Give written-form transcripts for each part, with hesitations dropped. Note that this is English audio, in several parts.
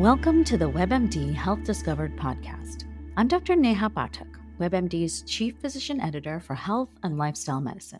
Welcome to the WebMD Health Discovered podcast. I'm Dr. Neha Pathak, WebMD's Chief Physician Editor for Health and Lifestyle Medicine.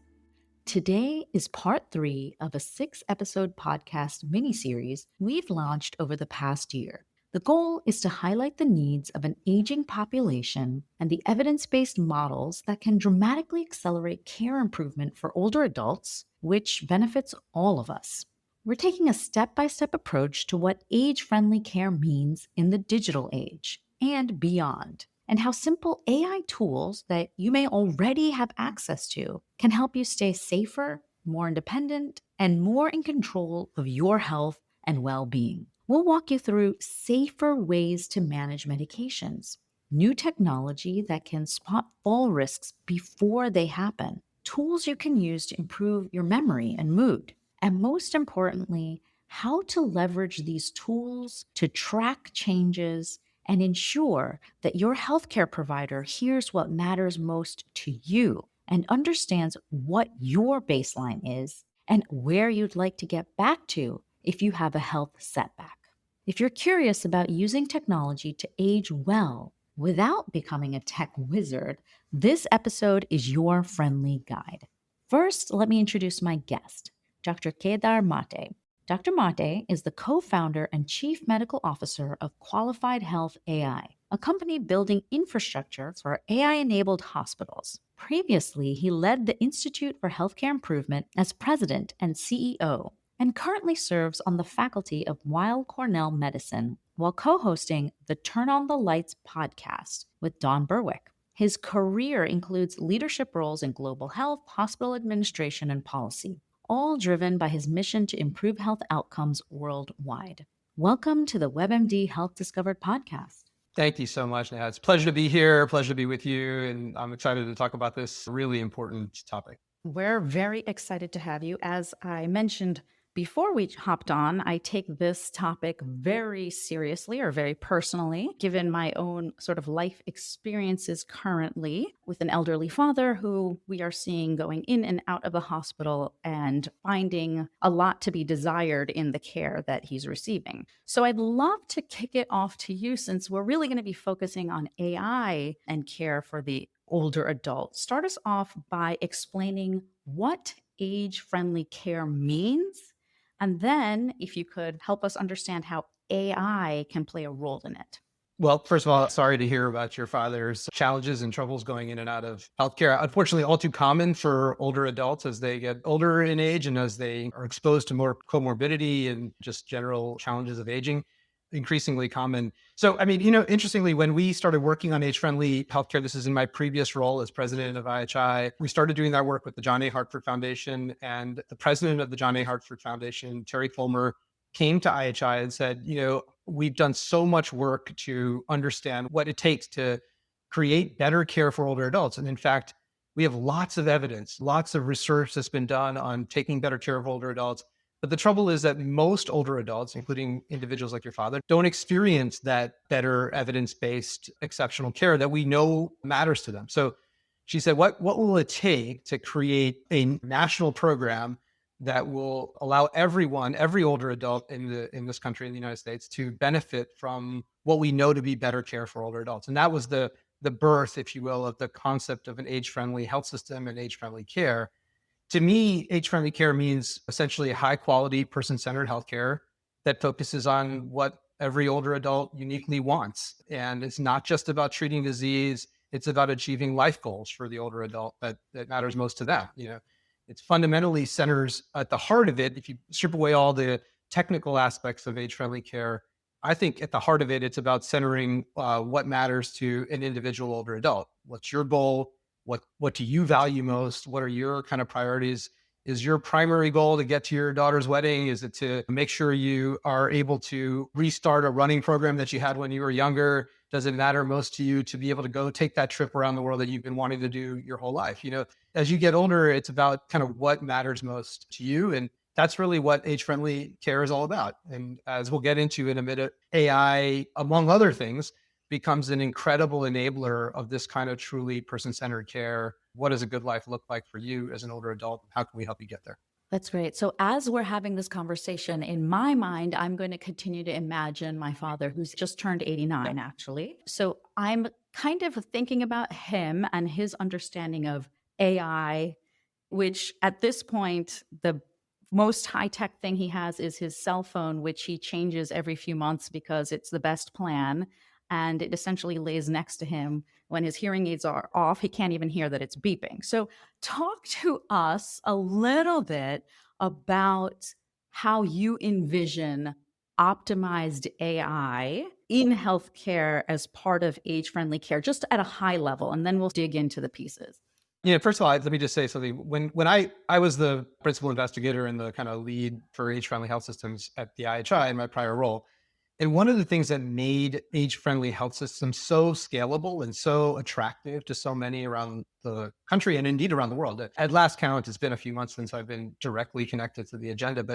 Today is part 3 of a 6-episode podcast mini-series we've launched over the past year. The goal is to highlight the needs of an aging population and the evidence-based models that can dramatically accelerate care improvement for older adults, which benefits all of us. We're taking a step-by-step approach to what age-friendly care means in the digital age and beyond, and how simple AI tools that you may already have access to can help you stay safer, more independent, and more in control of your health and well-being. We'll walk you through safer ways to manage medications, new technology that can spot fall risks before they happen, tools you can use to improve your memory and mood, and most importantly, how to leverage these tools to track changes and ensure that your healthcare provider hears what matters most to you and understands what your baseline is and where you'd like to get back to if you have a health setback. If you're curious about using technology to age well without becoming a tech wizard, this episode is your friendly guide. First, let me introduce my guest, Dr. Kedar Mate. Dr. Mate is the co-founder and chief medical officer of Qualified Health AI, a company building infrastructure for AI-enabled hospitals. Previously, he led the Institute for Healthcare Improvement as president and CEO, and currently serves on the faculty of Weill Cornell Medicine while co-hosting the Turn on the Lights podcast with Don Berwick. His career includes leadership roles in global health, hospital administration, and policy, all driven by his mission to improve health outcomes worldwide. Welcome to the WebMD Health Discovered podcast. Thank you so much, Neha. It's a pleasure to be here, pleasure to be with you, and I'm excited to talk about this really important topic. We're very excited to have you. As I mentioned before we hopped on, I take this topic very seriously or very personally, given my own sort of life experiences currently with an elderly father who we are seeing going in and out of the hospital and finding a lot to be desired in the care that he's receiving. So I'd love to kick it off to you, since we're really going to be focusing on AI and care for the older adult. Start us off by explaining what age-friendly care means. And then, if you could help us understand how AI can play a role in it. Well, first of all, sorry to hear about your father's challenges and troubles going in and out of healthcare. Unfortunately, all too common for older adults as they get older in age and as they are exposed to more comorbidity and just general challenges of aging. Increasingly common. So, interestingly, when we started working on age-friendly healthcare, this is in my previous role as president of IHI, we started doing that work with the John A. Hartford Foundation, and the president of the John A. Hartford Foundation, Terry Fulmer, came to IHI and said, we've done so much work to understand what it takes to create better care for older adults. And in fact, we have lots of evidence, lots of research that's been done on taking better care of older adults. But the trouble is that most older adults, including individuals like your father, don't experience that better evidence-based exceptional care that we know matters to them. So she said, what will it take to create a national program that will allow everyone, every older adult in this country, in the United States, to benefit from what we know to be better care for older adults? And that was the birth, if you will, of the concept of an age-friendly health system and age-friendly care. To me, age-friendly care means essentially a high-quality, person-centered healthcare that focuses on what every older adult uniquely wants. And it's not just about treating disease, it's about achieving life goals for the older adult that matters most to them. It's fundamentally centers at the heart of it. If you strip away all the technical aspects of age-friendly care, I think at the heart of it, it's about centering what matters to an individual older adult. What's your goal? What do you value most? What are your kind of priorities? Is your primary goal to get to your daughter's wedding? Is it to make sure you are able to restart a running program that you had when you were younger? Does it matter most to you to be able to go take that trip around the world that you've been wanting to do your whole life? As you get older, it's about kind of what matters most to you. And that's really what age-friendly care is all about. And as we'll get into in a minute, AI, among other things, becomes an incredible enabler of this kind of truly person-centered care. What does a good life look like for you as an older adult? How can we help you get there? That's great. So, as we're having this conversation, in my mind, I'm going to continue to imagine my father, who's just turned 89, actually. So, I'm kind of thinking about him and his understanding of AI, which at this point, the most high tech thing he has is his cell phone, which he changes every few months because it's the best plan. And it essentially lays next to him. When his hearing aids are off, he can't even hear that it's beeping. So, talk to us a little bit about how you envision optimized AI in healthcare as part of age friendly care, just at a high level. And then we'll dig into the pieces. Yeah, first of all, let me just say something. When I was the principal investigator and the kind of lead for age-friendly health systems at the IHI in my prior role, and one of the things that made age-friendly health systems so scalable and so attractive to so many around the country and indeed around the world. At last count, it's been a few months since I've been directly connected to the agenda,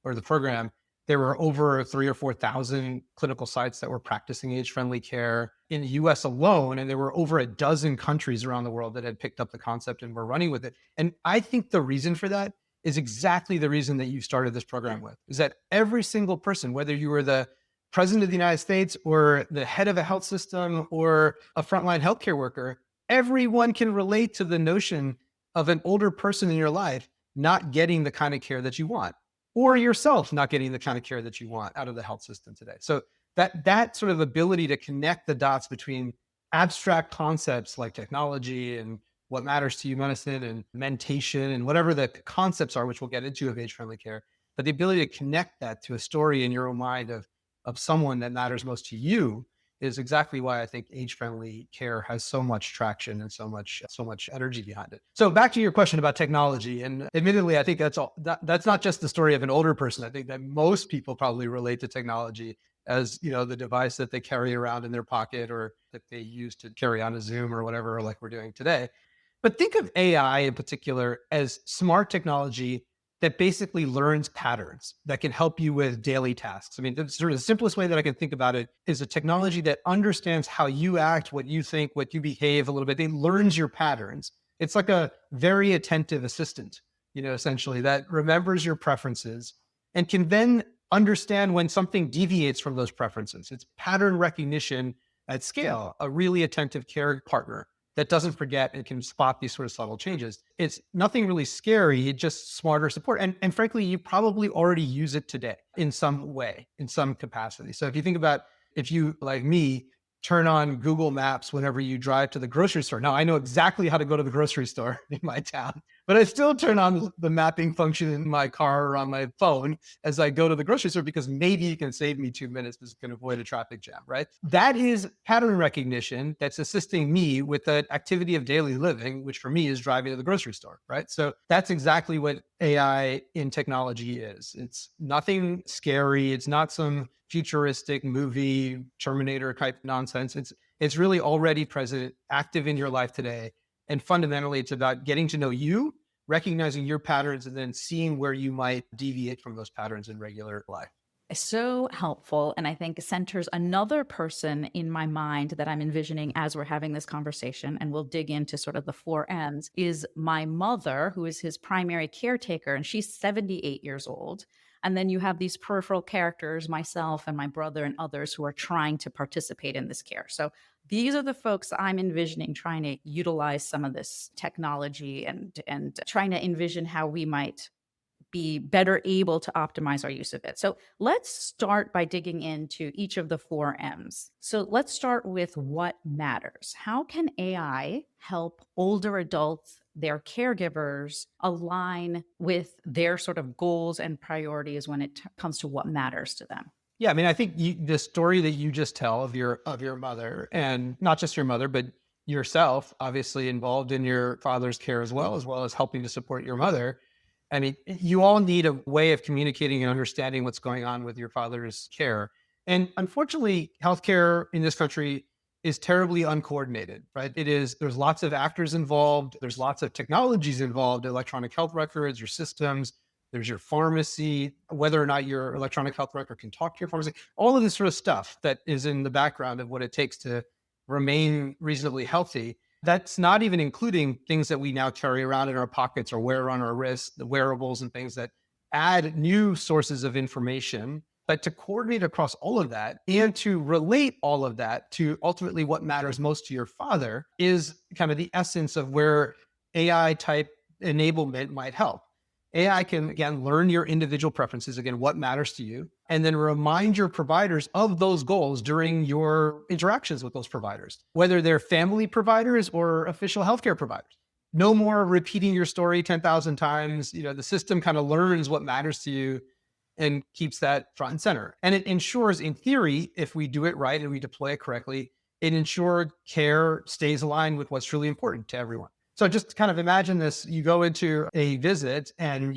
or the program. There were over 3 or 4,000 clinical sites that were practicing age-friendly care in the US alone. And there were over a dozen countries around the world that had picked up the concept and were running with it. And I think the reason for that is exactly the reason that you started this program with, is that every single person, whether you were the president of the United States or the head of a health system or a frontline healthcare worker, everyone can relate to the notion of an older person in your life not getting the kind of care that you want, or yourself not getting the kind of care that you want out of the health system today. So that sort of ability to connect the dots between abstract concepts like technology and what matters to you, medicine and mentation and whatever the concepts are, which we'll get into of age-friendly care, but the ability to connect that to a story in your own mind of someone that matters most to you is exactly why I think age-friendly care has so much traction and so much energy behind it. So back to your question about technology, and admittedly, I think that's not just the story of an older person. I think that most people probably relate to technology as, the device that they carry around in their pocket or that they use to carry on a Zoom or whatever, like we're doing today. But think of AI in particular as smart technology that basically learns patterns that can help you with daily tasks. I mean, the sort of the simplest way that I can think about it is a technology that understands how you act, what you think, what you behave a little bit. It learns your patterns. It's like a very attentive assistant, essentially, that remembers your preferences and can then understand when something deviates from those preferences. It's pattern recognition at scale, a really attentive care partner that doesn't forget and can spot these sort of subtle changes. It's nothing really scary, just smarter support. And frankly, you probably already use it today in some way, in some capacity. So if you think about, if you, like me, turn on Google Maps whenever you drive to the grocery store. Now, I know exactly how to go to the grocery store in my town, but I still turn on the mapping function in my car or on my phone as I go to the grocery store because maybe it can save me 2 minutes because it can avoid a traffic jam, right? That is pattern recognition that's assisting me with the activity of daily living, which for me is driving to the grocery store, right? So that's exactly what AI in technology is. It's nothing scary. It's not some futuristic movie, Terminator type nonsense. It's really already present, active in your life today. And fundamentally, it's about getting to know you, recognizing your patterns, and then seeing where you might deviate from those patterns in regular life. So helpful. And I think centers another person in my mind that I'm envisioning as we're having this conversation. And we'll dig into sort of the 4 M's is my mother, who is his primary caretaker, and she's 78 years old. And then you have these peripheral characters, myself and my brother and others who are trying to participate in this care. So these are the folks I'm envisioning trying to utilize some of this technology and trying to envision how we might be better able to optimize our use of it. So let's start by digging into each of the 4 M's. So let's start with what matters. How can AI help older adults, their caregivers, align with their sort of goals and priorities when it comes to what matters to them? Yeah, I mean, I think the story that you just tell of your mother, and not just your mother, but yourself, obviously involved in your father's care as well as helping to support your mother. I mean, you all need a way of communicating and understanding what's going on with your father's care. And unfortunately, healthcare in this country is terribly uncoordinated, right? There's lots of actors involved, there's lots of technologies involved, electronic health records, your systems, there's your pharmacy, whether or not your electronic health record can talk to your pharmacy, all of this sort of stuff that is in the background of what it takes to remain reasonably healthy. That's not even including things that we now carry around in our pockets or wear on our wrists, the wearables and things that add new sources of information. But to coordinate across all of that and to relate all of that to ultimately what matters most to your father is kind of the essence of where AI type enablement might help. AI can, again, learn your individual preferences, again, what matters to you, and then remind your providers of those goals during your interactions with those providers, whether they're family providers or official healthcare providers. No more repeating your story 10,000 times. The system kind of learns what matters to you and keeps that front and center. And it ensures, in theory, if we do it right and we deploy it correctly, it ensures care stays aligned with what's truly important to everyone. So just kind of imagine this, you go into a visit and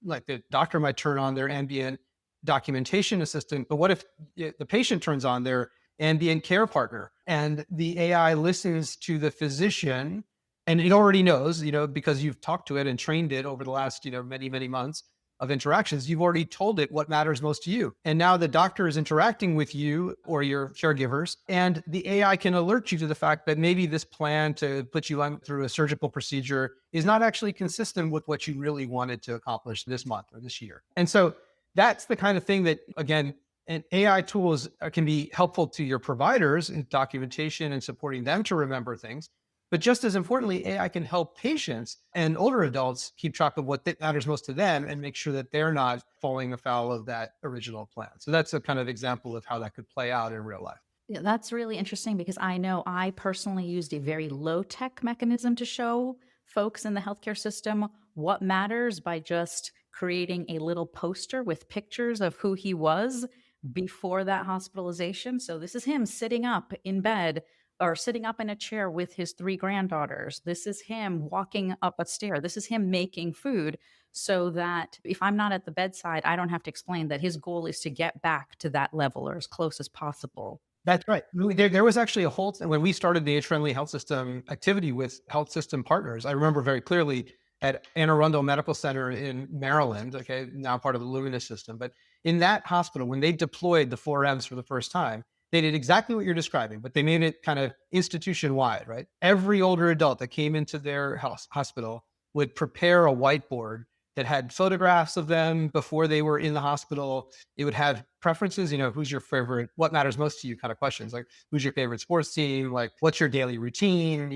like the doctor might turn on their ambient documentation assistant, but what if the patient turns on their ambient care partner and the AI listens to the physician and it already knows, because you've talked to it and trained it over the last, many, many months of interactions, you've already told it what matters most to you. And now the doctor is interacting with you or your caregivers, and the AI can alert you to the fact that maybe this plan to put you on through a surgical procedure is not actually consistent with what you really wanted to accomplish this month or this year. And so that's the kind of thing that, again, and AI tools can be helpful to your providers in documentation and supporting them to remember things. But just as importantly, AI can help patients and older adults keep track of what matters most to them and make sure that they're not falling afoul of that original plan. So that's a kind of example of how that could play out in real life. Yeah, that's really interesting because I know I personally used a very low tech mechanism to show folks in the healthcare system what matters by just creating a little poster with pictures of who he was before that hospitalization. So this is him sitting up in bed or sitting up in a chair with his three granddaughters. This is him walking up a stair. This is him making food so that if I'm not at the bedside, I don't have to explain that his goal is to get back to that level or as close as possible. That's right. There was actually a whole, when we started the age-friendly health system activity with health system partners, I remember very clearly at Anne Arundel Medical Center in Maryland, okay, now part of the Luminous system. But in that hospital, when they deployed the 4Ms for the first time, they did exactly what you're describing, but they made it kind of institution-wide, right? Every older adult that came into their hospital would prepare a whiteboard that had photographs of them before they were in the hospital. It would have preferences, who's your favorite, what matters most to you kind of questions, like who's your favorite sports team, like what's your daily routine,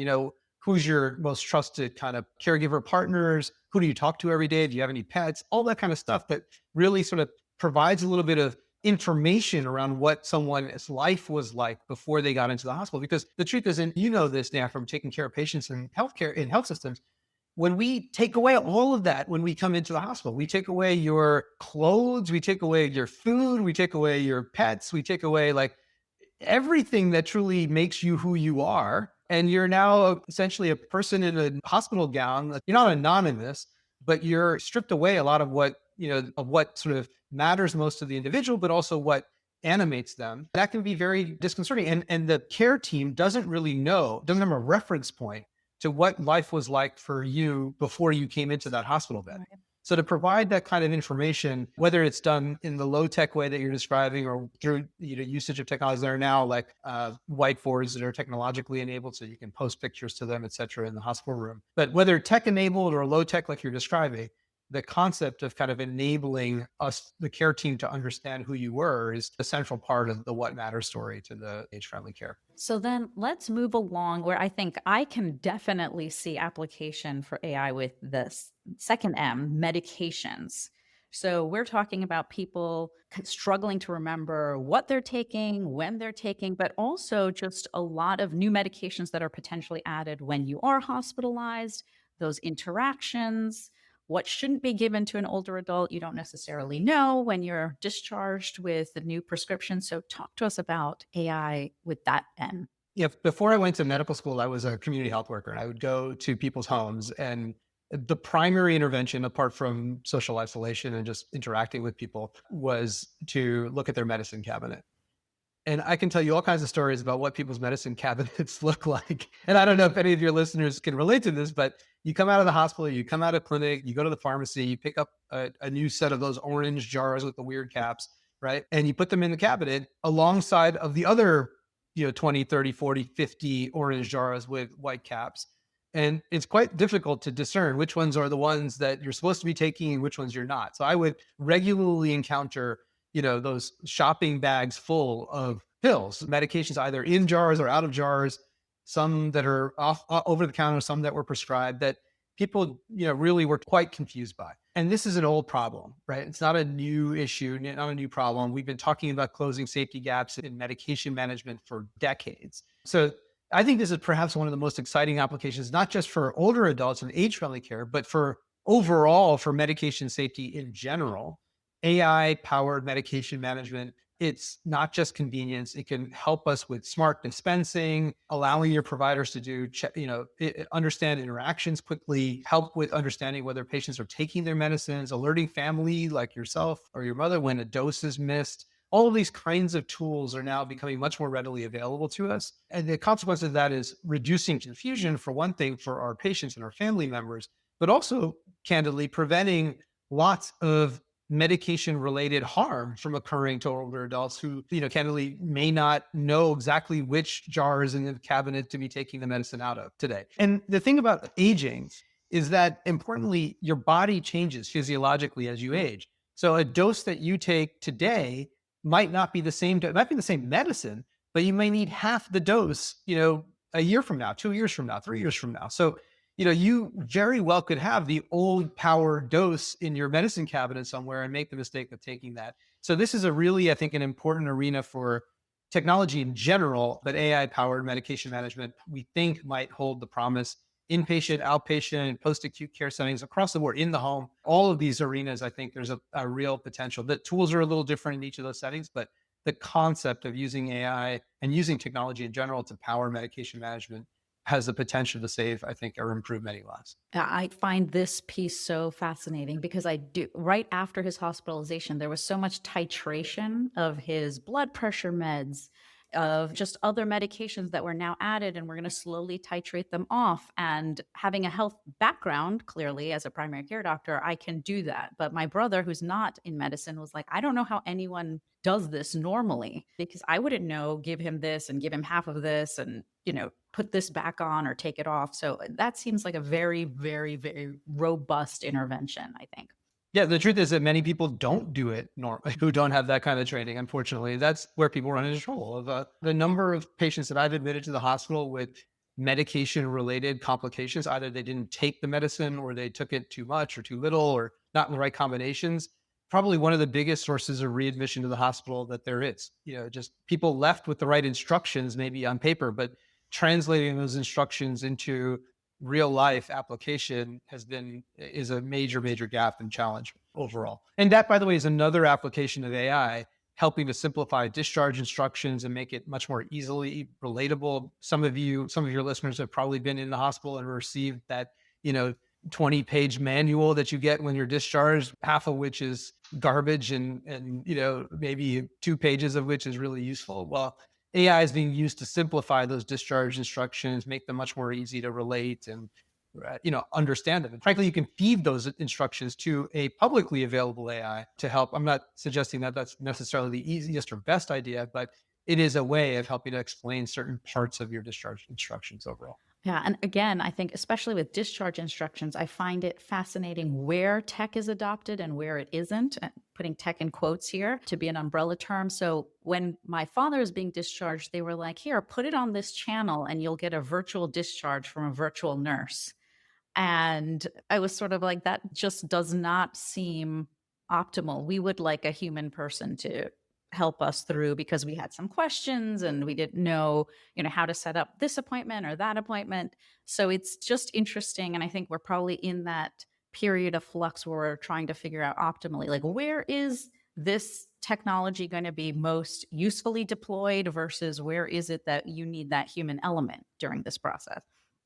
who's your most trusted kind of caregiver partners, who do you talk to every day, do you have any pets, all that kind of stuff that really sort of provides a little bit of information around what someone's life was like before they got into the hospital. Because the truth is, and this now from taking care of patients in healthcare, in health systems, when we take away all of that, when we come into the hospital, we take away your clothes, we take away your food, we take away your pets, we take away like everything that truly makes you who you are. And you're now essentially a person in a hospital gown. You're not anonymous, but you're stripped away a lot of what, of what sort of matters most to the individual, but also what animates them. That can be very disconcerting. And the care team doesn't have a reference point to what life was like for you before you came into that hospital bed. Right. So to provide that kind of information, whether it's done in the low tech way that you're describing or through usage of technologies that are now like whiteboards that are technologically enabled so you can post pictures to them, et cetera, in the hospital room. But whether tech enabled or low tech like you're describing, the concept of kind of enabling us, the care team, to understand who you were is a central part of the what matters story to the age-friendly care. So then let's move along where I think I can definitely see application for AI with this second M, medications. So we're talking about people struggling to remember what they're taking, when they're taking, but also just a lot of new medications that are potentially added when you are hospitalized, those interactions. What shouldn't be given to an older adult, you don't necessarily know when you're discharged with the new prescription. So talk to us about AI with that M. Yeah, before I went to medical school, I was a community health worker, and I would go to people's homes, and the primary intervention, apart from social isolation and just interacting with people, was to look at their medicine cabinet. And I can tell you all kinds of stories about what people's medicine cabinets look like. And I don't know if any of your listeners can relate to this, but you come out of the hospital, you come out of clinic, you go to the pharmacy, you pick up a new set of those orange jars with the weird caps, right? And you put them in the cabinet alongside of the other 20, 30, 40, 50 orange jars with white caps. And it's quite difficult to discern which ones are the ones that you're supposed to be taking and which ones you're not. So I would regularly encounter, those shopping bags full of pills, medications, either in jars or out of jars, some that are off over the counter, some that were prescribed, that people, really were quite confused by. And this is an old problem, right? It's not a new issue, not a new problem. We've been talking about closing safety gaps in medication management for decades. So I think this is perhaps one of the most exciting applications, not just for older adults and age-friendly care, but for overall for medication safety in general. AI-powered medication management, it's not just convenience. It can help us with smart dispensing, allowing your providers to do, understand interactions quickly, help with understanding whether patients are taking their medicines, alerting family like yourself or your mother when a dose is missed. All of these kinds of tools are now becoming much more readily available to us. And the consequence of that is reducing confusion, for one thing, for our patients and our family members, but also, candidly, preventing lots of medication related harm from occurring to older adults who, candidly may not know exactly which jars in the cabinet to be taking the medicine out of today. And the thing about aging is that, importantly, your body changes physiologically as you age. So a dose that you take today might not be the same, it might be the same medicine, but you may need half the dose, a year from now, 2 years from now, 3 years from now. So you very well could have the old power dose in your medicine cabinet somewhere and make the mistake of taking that. So this is a really, I think, an important arena for technology in general, but AI powered medication management, we think might hold the promise inpatient, outpatient, post-acute care settings across the board, in the home. All of these arenas, I think there's a real potential. The tools are a little different in each of those settings, but the concept of using AI and using technology in general to power medication management has the potential to save, I think, or improve many lives. I find this piece so fascinating because right after his hospitalization, there was so much titration of his blood pressure meds, of just other medications that were now added, and we're going to slowly titrate them off. And having a health background, clearly, as a primary care doctor, I can do that. But my brother, who's not in medicine, was like, I don't know how anyone does this normally, because I wouldn't know, give him this and give him half of this and, put this back on or take it off. So that seems like a very, very, very robust intervention, I think. Yeah, the truth is that many people don't do it normally, who don't have that kind of training. Unfortunately, that's where people run into trouble. The number of patients that I've admitted to the hospital with medication related complications, either they didn't take the medicine or they took it too much or too little or not in the right combinations, probably one of the biggest sources of readmission to the hospital that there is. Just people left with the right instructions, maybe on paper, but translating those instructions into real life application is a major, major gap and challenge overall. And that, by the way, is another application of AI, helping to simplify discharge instructions and make it much more easily relatable. Some of your listeners have probably been in the hospital and received that, 20-page manual that you get when you're discharged, half of which is garbage and maybe 2 pages of which is really useful. Well, AI is being used to simplify those discharge instructions, make them much more easy to relate and understand them. And frankly, you can feed those instructions to a publicly available AI to help. I'm not suggesting that that's necessarily the easiest or best idea, but it is a way of helping to explain certain parts of your discharge instructions overall. Yeah. And again, I think especially with discharge instructions, I find it fascinating where tech is adopted and where it isn't. Putting tech in quotes here to be an umbrella term. So when my father is being discharged, they were like, here, put it on this channel and you'll get a virtual discharge from a virtual nurse. And I was sort of like, that just does not seem optimal. We would like a human person to help us through, because we had some questions and we didn't know, how to set up this appointment or that appointment. So it's just interesting. And I think we're probably in that period of flux where we're trying to figure out optimally, like, where is this technology going to be most usefully deployed versus where is it that you need that human element during this process?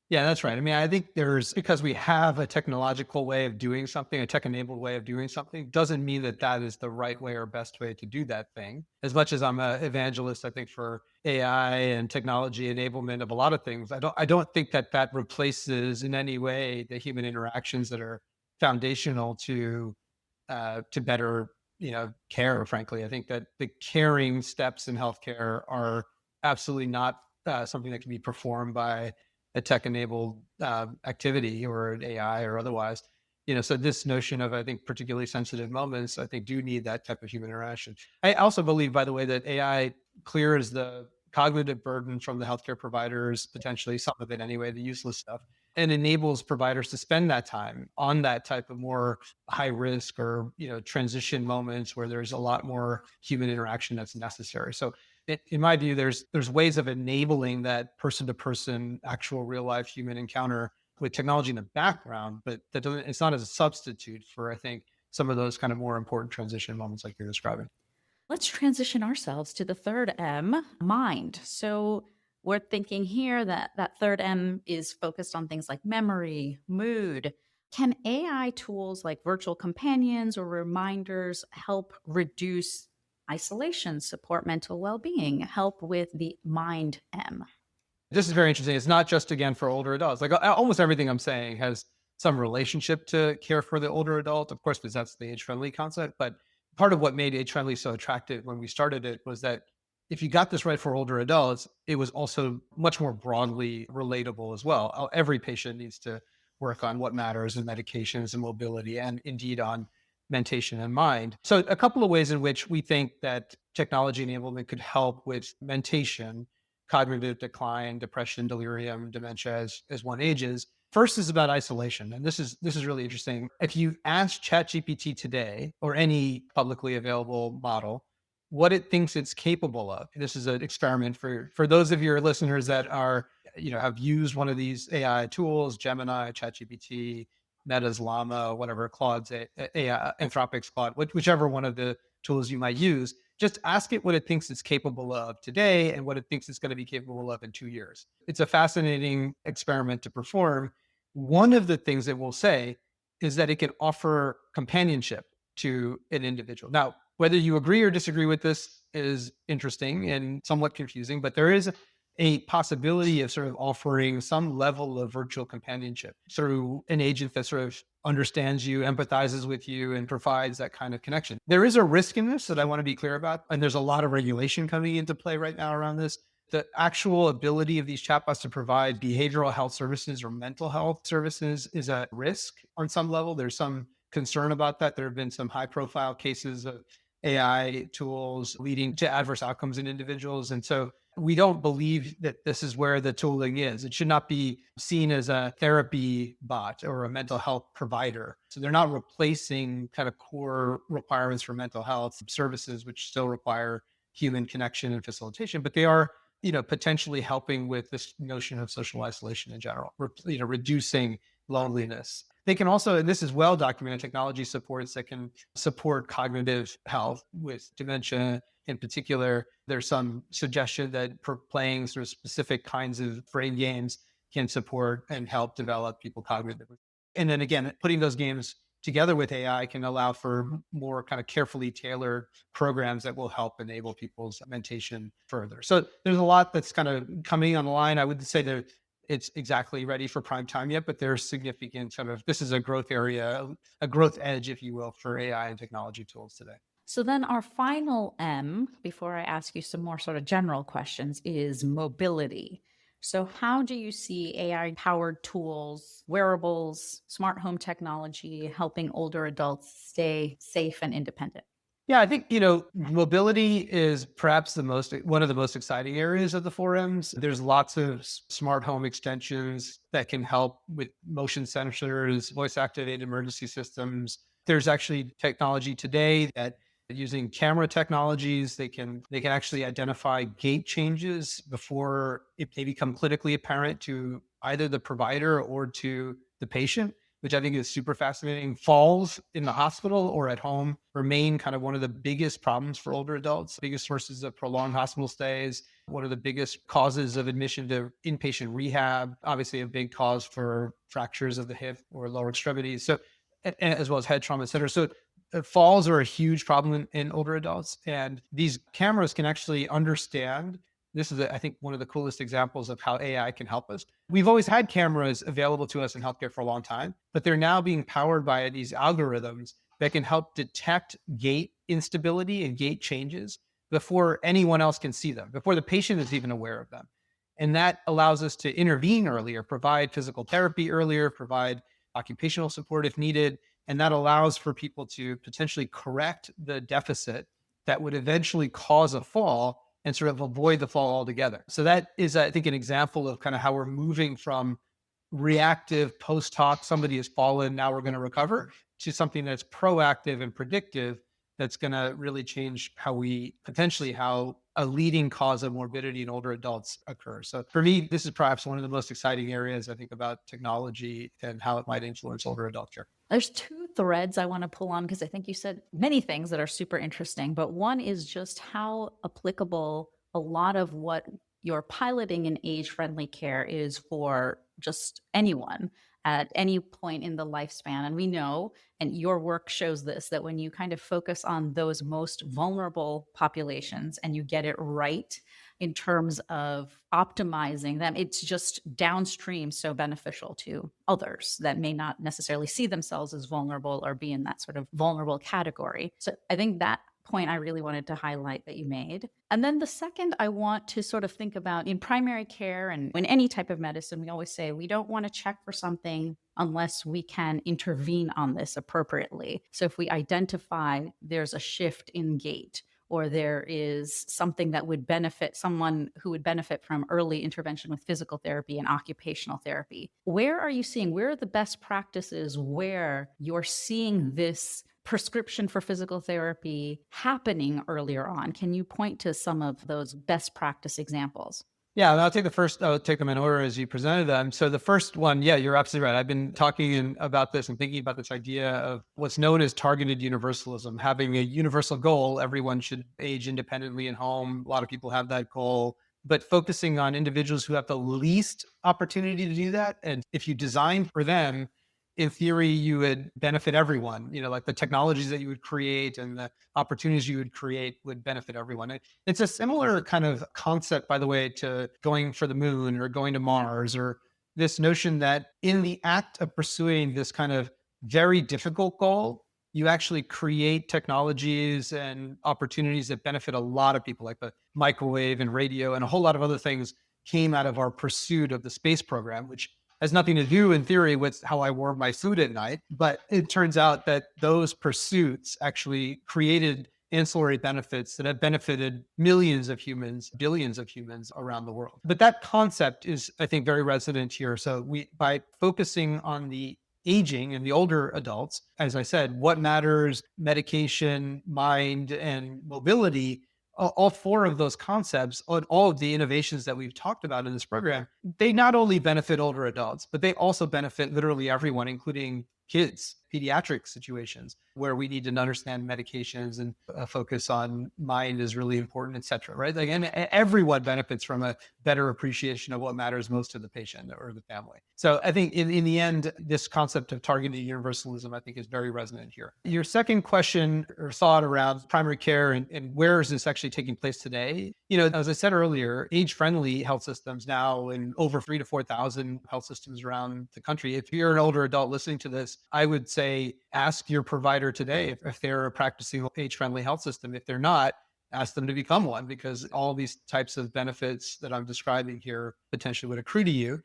Yeah, that's right. I mean, I think because we have a technological way of doing something, a tech-enabled way of doing something, doesn't mean that that is the right way or best way to do that thing. As much as I'm an evangelist, I think, for AI and technology enablement of a lot of things, I don't think that replaces in any way the human interactions that are foundational to better, care. Frankly, I think that the caring steps in healthcare are absolutely not something that can be performed by a tech-enabled activity or an AI or otherwise. So this notion of, I think, particularly sensitive moments, I think, do need that type of human interaction. I also believe, by the way, that AI clears the cognitive burden from the healthcare providers, potentially some of it anyway, the useless stuff, and enables providers to spend that time on that type of more high risk or transition moments where there's a lot more human interaction that's necessary. So in my view, there's ways of enabling that person to person, actual real life human encounter with technology in the background, but that doesn't, it's not as a substitute for, I think, some of those kind of more important transition moments like you're describing. Let's transition ourselves to the third M, mind. So we're thinking here that that third M is focused on things like memory, mood. Can AI tools like virtual companions or reminders help reduce isolation, support mental well being, help with the mind M? This is very interesting. It's not just, again, for older adults. Like almost everything I'm saying has some relationship to care for the older adult, of course, because that's the age friendly concept. But part of what made age friendly so attractive when we started it was that if you got this right for older adults, it was also much more broadly relatable as well. Every patient needs to work on what matters in medications and mobility, and indeed on mentation and mind. So a couple of ways in which we think that technology enablement could help with mentation, cognitive decline, depression, delirium, dementia as one ages. First is about isolation. And this is really interesting. If you ask ChatGPT today or any publicly available model what it thinks it's capable of, this is an experiment for those of your listeners that are, have used one of these AI tools, Gemini, ChatGPT, Meta's Llama, whatever, Claude's AI, Anthropic's Claude, whichever one of the tools you might use. Just ask it what it thinks it's capable of today and what it thinks it's going to be capable of in 2 years. It's a fascinating experiment to perform. One of the things it will say is that it can offer companionship to an individual. Now, whether you agree or disagree with this is interesting and somewhat confusing, but there is a possibility of sort of offering some level of virtual companionship through an agent that sort of understands you, empathizes with you, and provides that kind of connection. There is a risk in this that I want to be clear about, and there's a lot of regulation coming into play right now around this. The actual ability of these chatbots to provide behavioral health services or mental health services is at risk on some level. There's some concern about that. There have been some high profile cases of AI tools leading to adverse outcomes in individuals. And so we don't believe that this is where the tooling is. It should not be seen as a therapy bot or a mental health provider. So they're not replacing kind of core requirements for mental health services, which still require human connection and facilitation, but they are, potentially helping with this notion of social isolation in general, reducing loneliness. They can also, and this is well documented, technology supports that can support cognitive health with dementia in particular. There's some suggestion that playing sort of specific kinds of brain games can support and help develop people cognitively. And then again, putting those games together with AI can allow for more kind of carefully tailored programs that will help enable people's mentation further. So there's a lot that's kind of coming on the line. I would say that it's exactly ready for prime time yet, but there's significant this is a growth area, a growth edge, if you will, for AI and technology tools today. So then our final M, before I ask you some more sort of general questions, is mobility. So how do you see AI powered tools, wearables, smart home technology helping older adults stay safe and independent? Yeah, I think, mobility is perhaps one of the most exciting areas of the 4Ms. There's lots of smart home extensions that can help with motion sensors, voice activated emergency systems. There's actually technology today that using camera technologies, they can actually identify gait changes before they become clinically apparent to either the provider or to the patient, which I think is super fascinating. Falls in the hospital or at home remain kind of one of the biggest problems for older adults, biggest sources of prolonged hospital stays, one of the biggest causes of admission to inpatient rehab, obviously a big cause for fractures of the hip or lower extremities, so as well as head trauma, et cetera. So falls are a huge problem in older adults. And these cameras can actually understand. This is, I think, one of the coolest examples of how AI can help us. We've always had cameras available to us in healthcare for a long time, but they're now being powered by these algorithms that can help detect gait instability and gait changes before anyone else can see them, before the patient is even aware of them. And that allows us to intervene earlier, provide physical therapy earlier, provide occupational support if needed. And that allows for people to potentially correct the deficit that would eventually cause a fall and sort of avoid the fall altogether. So that is, I think, an example of kind of how we're moving from reactive post hoc, somebody has fallen, now we're going to recover, to something that's proactive and predictive that's going to really change how a leading cause of morbidity in older adults occurs. So for me, this is perhaps one of the most exciting areas I think about technology and how it might influence older adult care. There's two threads I want to pull on because I think you said many things that are super interesting, but one is just how applicable a lot of what you're piloting in age-friendly care is for just anyone at any point in the lifespan. And we know, and your work shows this, that when you kind of focus on those most vulnerable populations and you get it right in terms of optimizing them, it's just downstream so beneficial to others that may not necessarily see themselves as vulnerable or be in that sort of vulnerable category. So I think that point I really wanted to highlight that you made. And then the second I want to sort of think about in primary care and in any type of medicine, we always say we don't want to check for something unless we can intervene on this appropriately. So if we identify there's a shift in gait, or there is something that would benefit someone who would benefit from early intervention with physical therapy and occupational therapy. Where are the best practices where you're seeing this prescription for physical therapy happening earlier on? Can you point to some of those best practice examples? Yeah, I'll take them in order as you presented them. So the first one, yeah, you're absolutely right. I've been talking about this and thinking about this idea of what's known as targeted universalism, having a universal goal. Everyone should age independently in home. A lot of people have that goal, but focusing on individuals who have the least opportunity to do that. And if you design for them, in theory, you would benefit everyone. Like the technologies that you would create and the opportunities you would create would benefit everyone. It's a similar kind of concept, by the way, to going for the moon or going to Mars, or this notion that in the act of pursuing this kind of very difficult goal, you actually create technologies and opportunities that benefit a lot of people, like the microwave and radio and a whole lot of other things came out of our pursuit of the space program, which has nothing to do in theory with how I warm my food at night. But it turns out that those pursuits actually created ancillary benefits that have benefited millions of humans, billions of humans around the world. But that concept is, I think, very resonant here. So by focusing on the aging and the older adults, as I said, what matters, medication, mind, and mobility, all four of those concepts, all of the innovations that we've talked about in this program, they not only benefit older adults, but they also benefit literally everyone, including kids, pediatric situations where we need to understand medications and focus on mind is really important, et cetera, right? Like, and everyone benefits from a better appreciation of what matters most to the patient or the family. So I think in the end, this concept of targeted universalism, I think, is very resonant here. Your second question or thought around primary care and where is this actually taking place today? As I said earlier, age-friendly health systems now in over 3,000 to 4,000 health systems around the country. If you're an older adult listening to this, I would say ask your provider today if they're a practicing age-friendly health system. If they're not, ask them to become one, because all these types of benefits that I'm describing here potentially would accrue to you.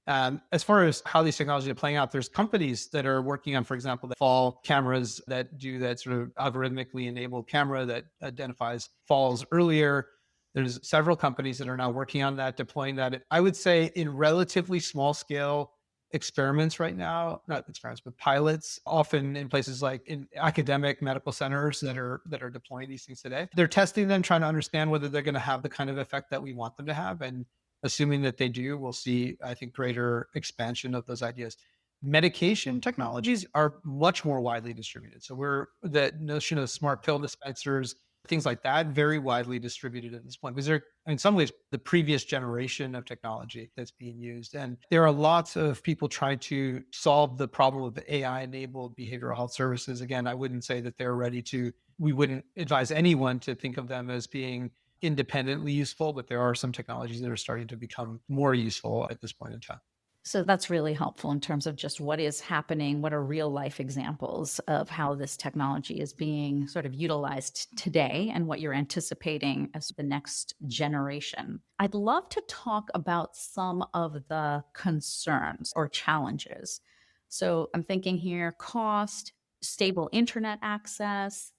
As far as how these technologies are playing out, there's companies that are working on, for example, the fall cameras that do that sort of algorithmically enabled camera that identifies falls earlier. There's several companies that are now working on that, deploying that. I would say in relatively small scale experiments right now, not experiments, but pilots, often in places like in academic medical centers that are deploying these things today. They're testing them, trying to understand whether they're going to have the kind of effect that we want them to have. And assuming that they do, we'll see, I think, greater expansion of those ideas. Medication technologies are much more widely distributed. So the notion of smart pill dispensers, things like that, very widely distributed at this point, because they're in some ways the previous generation of technology that's being used. And there are lots of people trying to solve the problem of AI-enabled behavioral health services. Again, I wouldn't say that they're we wouldn't advise anyone to think of them as being independently useful, but there are some technologies that are starting to become more useful at this point in time. So that's really helpful in terms of just what is happening, what are real life examples of how this technology is being sort of utilized today and what you're anticipating as the next generation. I'd love to talk about some of the concerns or challenges. So I'm thinking here cost, stable internet access,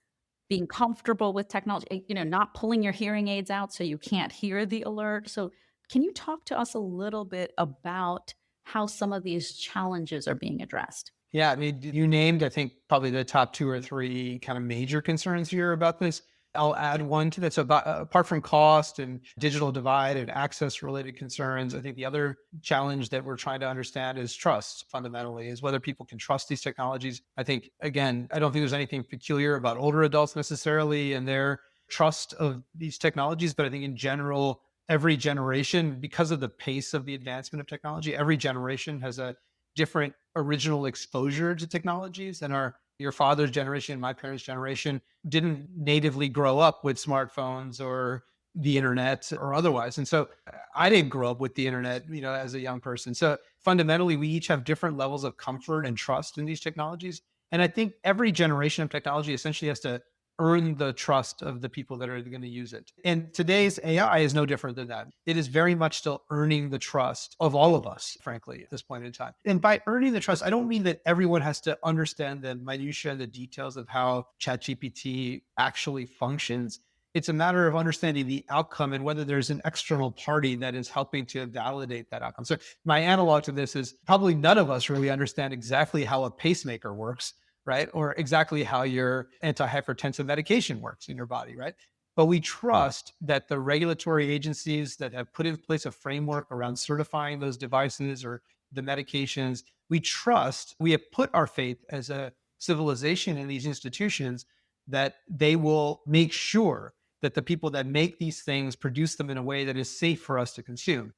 being comfortable with technology, not pulling your hearing aids out so you can't hear the alert. So, can you talk to us a little bit about how some of these challenges are being addressed? Yeah, I mean, you named, I think, probably the top two or three kind of major concerns here about this. I'll add one to that. So, apart from cost and digital divide and access related concerns, I think the other challenge that we're trying to understand is trust, fundamentally, is whether people can trust these technologies. I think, again, I don't think there's anything peculiar about older adults necessarily and their trust of these technologies, but I think in general, every generation, because of the pace of the advancement of technology, every generation has a different original exposure to technologies. And your father's generation, my parents' generation didn't natively grow up with smartphones or the internet or otherwise. And so I didn't grow up with the internet, as a young person. So fundamentally, we each have different levels of comfort and trust in these technologies. And I think every generation of technology essentially has to earn the trust of the people that are going to use it. And today's AI is no different than that. It is very much still earning the trust of all of us, frankly, at this point in time. And by earning the trust, I don't mean that everyone has to understand the minutiae and the details of how ChatGPT actually functions. It's a matter of understanding the outcome and whether there's an external party that is helping to validate that outcome. So my analog to this is probably none of us really understand exactly how a pacemaker works, right? Or exactly how your antihypertensive medication works in your body, right? But we trust that the regulatory agencies that have put in place a framework around certifying those devices or the medications, we have put our faith as a civilization in these institutions that they will make sure that the people that make these things produce them in a way that is safe for us to consume.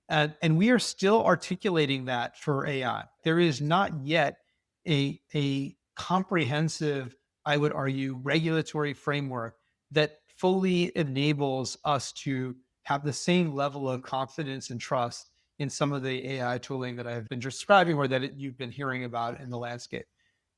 And we are still articulating that for AI. There is not yet a comprehensive, I would argue, regulatory framework that fully enables us to have the same level of confidence and trust in some of the AI tooling that I've been describing or that you've been hearing about in the landscape.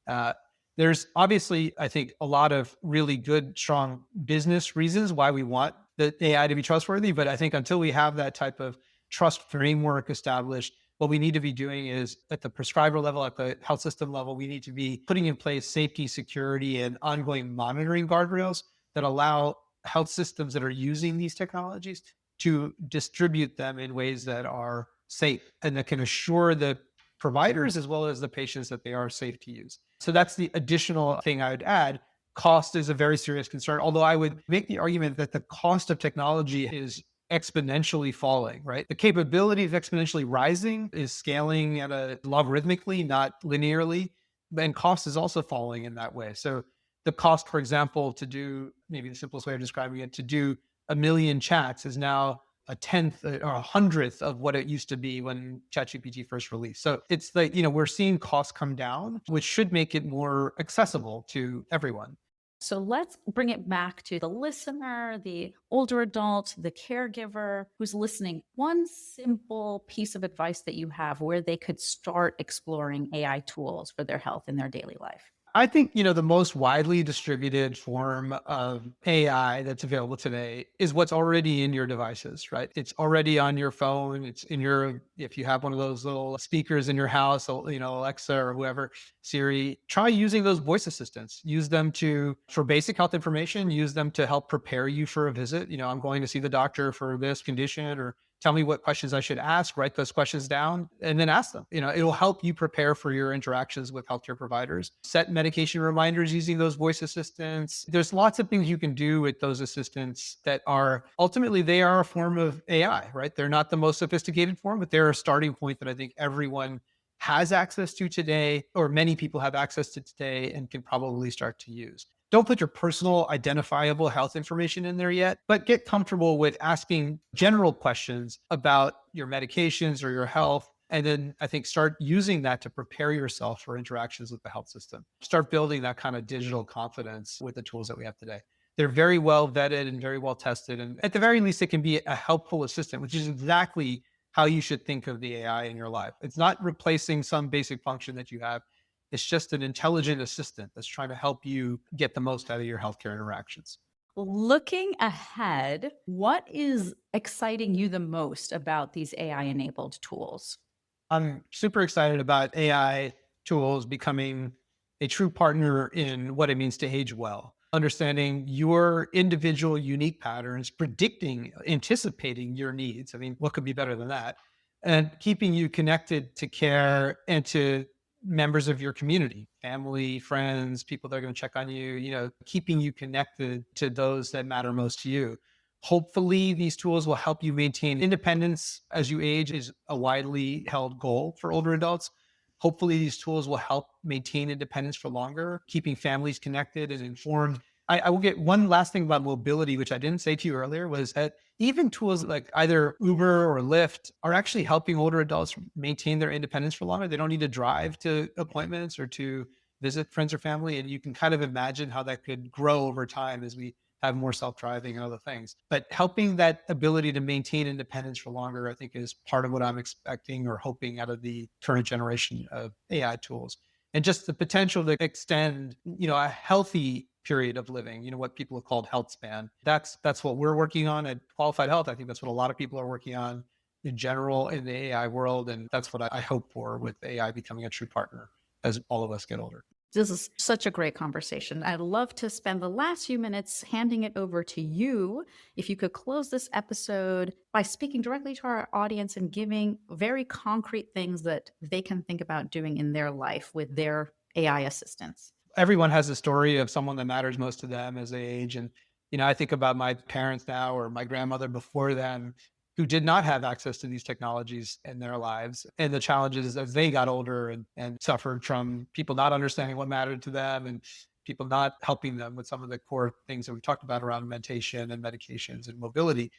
Uh, there's obviously, I think, a lot of really good, strong business reasons why we want the AI to be trustworthy. But I think until we have that type of trust framework established, what we need to be doing is at the prescriber level, at the health system level, we need to be putting in place safety, security, and ongoing monitoring guardrails that allow health systems that are using these technologies to distribute them in ways that are safe and that can assure the providers as well as the patients that they are safe to use. So that's the additional thing I would add. Cost is a very serious concern, although I would make the argument that the cost of technology is exponentially falling, right? The capability is exponentially rising, is scaling at a logarithmically, not linearly, and cost is also falling in that way. So the cost, for example, to do, maybe the simplest way of describing it, to do 1 million chats is now a tenth or a hundredth of what it used to be when ChatGPT first released. So it's like, we're seeing costs come down, which should make it more accessible to everyone. So let's bring it back to the listener, the older adult, the caregiver who's listening. One simple piece of advice that you have where they could start exploring AI tools for their health in their daily life. I think, the most widely distributed form of AI that's available today is what's already in your devices, right? It's already on your phone. It's in if you have one of those little speakers in your house, Alexa or whoever, Siri, try using those voice assistants. Use them for basic health information, use them to help prepare you for a visit. I'm going to see the doctor for this condition, or tell me what questions I should ask, write those questions down, and then ask them. It'll help you prepare for your interactions with healthcare providers. Set medication reminders using those voice assistants. There's lots of things you can do with those assistants that are ultimately, they are a form of AI, right? They're not the most sophisticated form, but they're a starting point that I think everyone has access to today, or many people have access to today and can probably start to use. Don't put your personal identifiable health information in there yet, but get comfortable with asking general questions about your medications or your health. And then I think start using that to prepare yourself for interactions with the health system. Start building that kind of digital confidence with the tools that we have today. They're very well vetted and very well tested. And at the very least, it can be a helpful assistant, which is exactly how you should think of the AI in your life. It's not replacing some basic function that you have. It's just an intelligent assistant that's trying to help you get the most out of your healthcare interactions. Looking ahead, what is exciting you the most about these AI-enabled tools? I'm super excited about AI tools becoming a true partner in what it means to age well. Understanding your individual unique patterns, predicting, anticipating your needs. I mean, what could be better than that? And keeping you connected to care and to members of your community, family, friends, people that are going to check on you, keeping you connected to those that matter most to you. Hopefully, these tools will help you maintain independence as you age, is a widely held goal for older adults. Hopefully, these tools will help maintain independence for longer, keeping families connected and informed. I will get one last thing about mobility, which I didn't say to you earlier, was that even tools like either Uber or Lyft are actually helping older adults maintain their independence for longer. They don't need to drive to appointments or to visit friends or family. And you can kind of imagine how that could grow over time as we have more self-driving and other things. But helping that ability to maintain independence for longer, I think, is part of what I'm expecting or hoping out of the current generation of AI tools. And just the potential to extend, a healthy period of living, what people have called health span. That's what we're working on at Qualified Health. I think that's what a lot of people are working on in general in the AI world. And that's what I hope for with AI becoming a true partner as all of us get older. This is such a great conversation. I'd love to spend the last few minutes handing it over to you. If you could close this episode by speaking directly to our audience and giving very concrete things that they can think about doing in their life with their AI assistants. Everyone has a story of someone that matters most to them as they age. And, I think about my parents now or my grandmother before them who did not have access to these technologies in their lives and the challenges as they got older and suffered from people not understanding what mattered to them and people not helping them with some of the core things that we talked about around mentation and medications and mobility.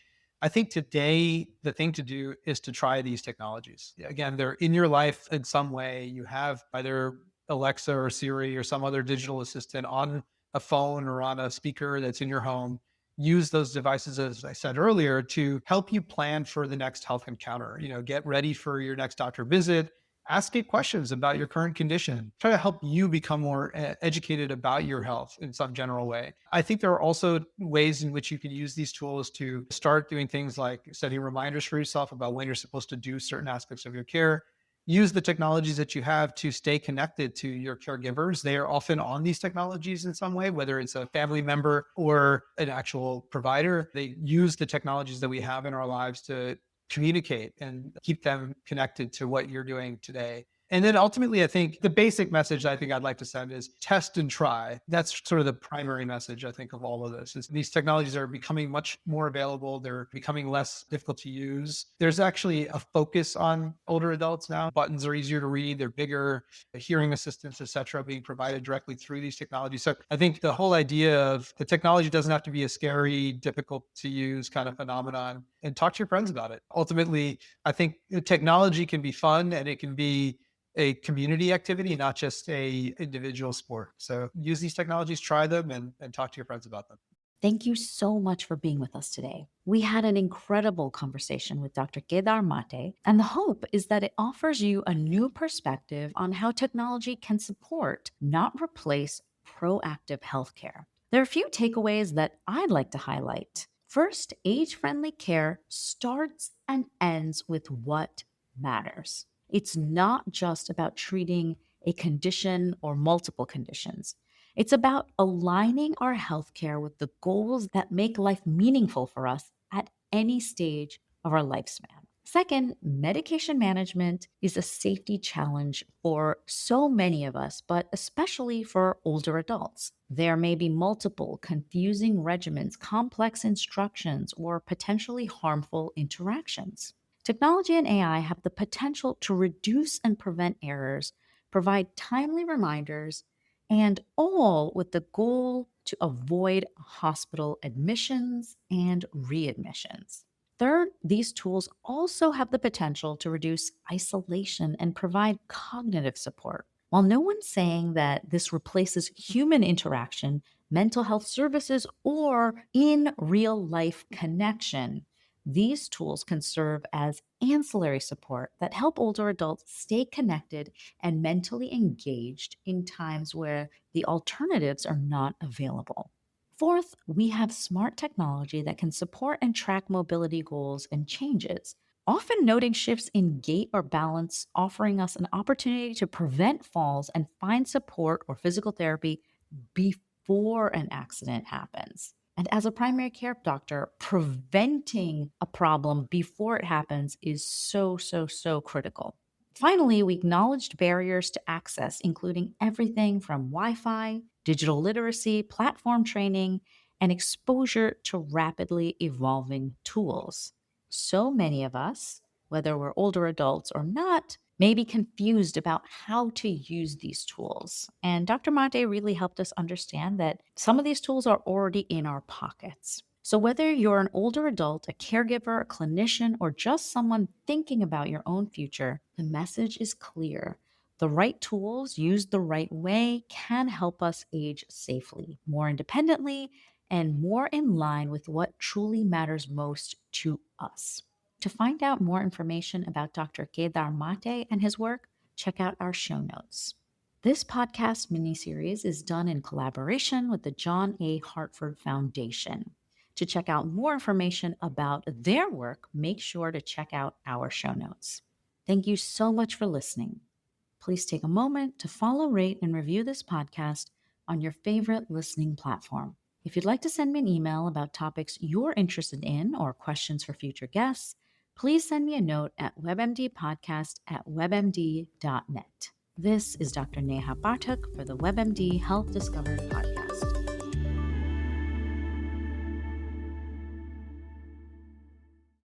I think today the thing to do is to try these technologies. Again, they're in your life in some way. You have either Alexa or Siri or some other digital assistant on a phone or on a speaker that's in your home. Use those devices, as I said earlier, to help you plan for the next health encounter. Get ready for your next doctor visit. Ask it questions about your current condition. Try to help you become more educated about your health in some general way. I think there are also ways in which you can use these tools to start doing things like setting reminders for yourself about when you're supposed to do certain aspects of your care. Use the technologies that you have to stay connected to your caregivers. They are often on these technologies in some way, whether it's a family member or an actual provider. They use the technologies that we have in our lives to communicate and keep them connected to what you're doing today. And then ultimately, I think the basic message I think I'd like to send is test and try. That's sort of the primary message, I think, of all of this is these technologies are becoming much more available. They're becoming less difficult to use. There's actually a focus on older adults now. Buttons are easier to read. They're bigger. Hearing assistance, et cetera, being provided directly through these technologies. So I think the whole idea of the technology doesn't have to be a scary, difficult to use kind of phenomenon, and talk to your friends about it. Ultimately, I think technology can be fun and it can be a community activity, not just a individual sport. So use these technologies, try them, and talk to your friends about them. Thank you so much for being with us today. We had an incredible conversation with Dr. Kedar Mate, and the hope is that it offers you a new perspective on how technology can support, not replace, proactive healthcare. There are a few takeaways that I'd like to highlight. First, age friendly care starts and ends with what matters. It's not just about treating a condition or multiple conditions. It's about aligning our healthcare with the goals that make life meaningful for us at any stage of our lifespan. Second, medication management is a safety challenge for so many of us, but especially for older adults. There may be multiple confusing regimens, complex instructions, or potentially harmful interactions. Technology and AI have the potential to reduce and prevent errors, provide timely reminders, and all with the goal to avoid hospital admissions and readmissions. Third, these tools also have the potential to reduce isolation and provide cognitive support. While no one's saying that this replaces human interaction, mental health services, or in real life connection, These tools can serve as ancillary support that help older adults stay connected and mentally engaged in times where the alternatives are not available. Fourth, we have smart technology that can support and track mobility goals and changes, often noting shifts in gait or balance, offering us an opportunity to prevent falls and find support or physical therapy before an accident happens. And as a primary care doctor, preventing a problem before it happens is so critical. Finally, we acknowledged barriers to access, including everything from Wi Fi, digital literacy, platform training, and exposure to rapidly evolving tools. So many of us, whether we're older adults or not, may be confused about how to use these tools. And Dr. Mate really helped us understand that some of these tools are already in our pockets. So, whether you're an older adult, a caregiver, a clinician, or just someone thinking about your own future, the message is clear. The right tools, used the right way, can help us age safely, more independently, and more in line with what truly matters most to us. To find out more information about Dr. Kedar Mate and his work, check out our show notes. This podcast miniseries is done in collaboration with the John A. Hartford Foundation. To check out more information about their work, make sure to check out our show notes. Thank you so much for listening. Please take a moment to follow, rate, and review this podcast on your favorite listening platform. If you'd like to send me an email about topics you're interested in or questions for future guests, please send me a note at webmdpodcast@webmd.net. This is Dr. Neha Pathak for the WebMD Health Discovered podcast.